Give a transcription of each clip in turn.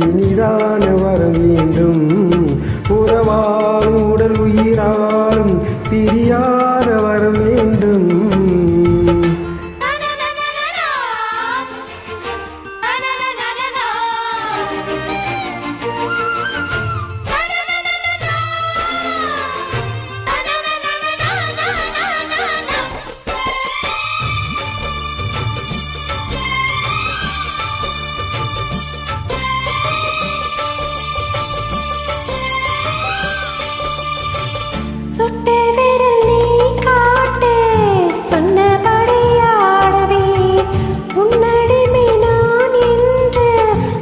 இனிதான வர வேண்டும். உறவாலும் உடல் உயிராலும் பிரியாத வர வேண்டும். சுட்டு விரல் நீ காட்டு சொன்னபடி ஆடவே உன்னடிமை நான் என்று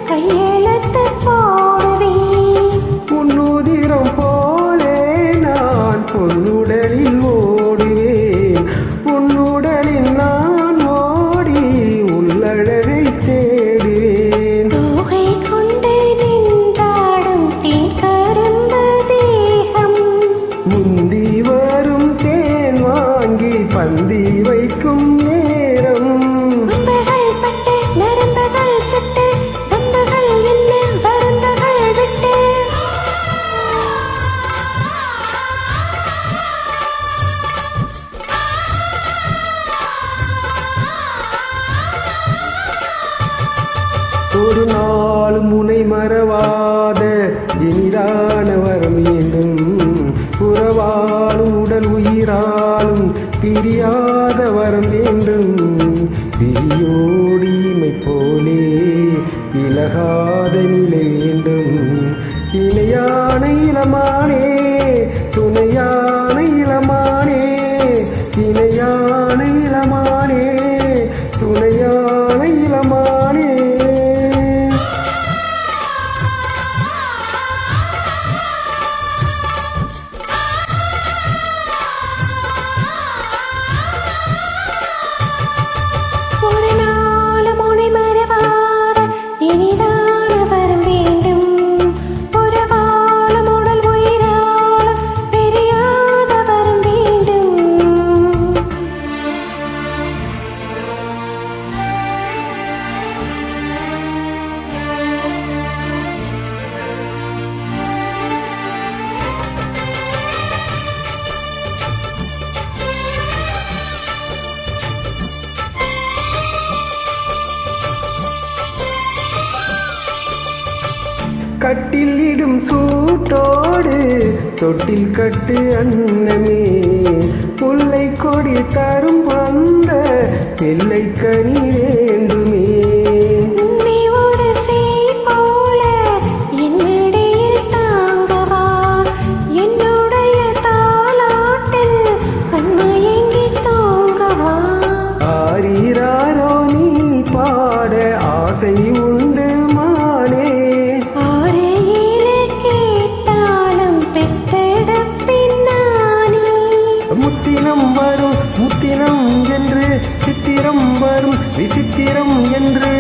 கையெழுத்து போடுவேன். உன்னுதிரம் போலே நான் பொன்னுடலில் ஓடுவேன். உன்னுடலில் நான் ஓடி உள்ளழகை தேடுவேன். தோகை கொண்டு நின்றாடும் தீக்கரும்பு தேகம் முந்தி வரும் தேன் வாங்கி பந்தி வைக்கும் நேரம். அம்புகள் பட்டு நரம்புகள் சுட்டு அம்புகள் என்ன வருந்தகள் விட்டு ஒரு நாள் முனை மறவாத இனிதான வரம் வேண்டும். உறவாலும் உடல் உயிராலும் பிரியாத வரம் வேண்டும். பிரியோடிமை போலே விலகாத நிலை வேண்டும். இணையான இளமானே துணையான இளமானே இணையான இளமானே துணையான இளமானே. ஒரு நாள் முனை மறவாத இனிதான வரம் வேண்டும். உறவாலும் உடல் உயிராலும் பிரியாத வரம் வேண்டும். கட்டில் இடும் சூட்டோடு தொட்டில் கட்டு அன்னமே. முல்லை கொடி தரும் அந்த பிள்ளை கனி வேண்டுமே. உன்னை ஒரு சேய் போல என்னிடையில் தாங்கவா என்னுடைய தாலாட்டில் கண்மயங்கி தூங்கவா. ஆரீராரோ நீ பாட ஆசை உண்டு மானே. ஆரையிலே கேட்டாலும் பெற்றெடுப்பின் நானே. முத்தினம் வரும் முத்தினம் என்று சித்திரம் வரும் விசித்திரம் என்று.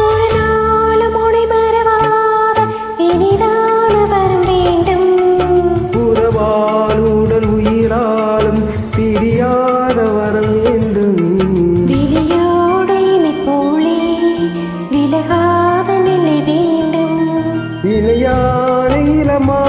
ஒரு நாள் முனை மறவாத இனிதான வரம் வேண்டும். உறவால் உடல் உயிராலும் பிரியாத வரம் வேண்டும். விழியோடு இமை போலே விலகாத நிலை வேண்டும். இணையான இளமா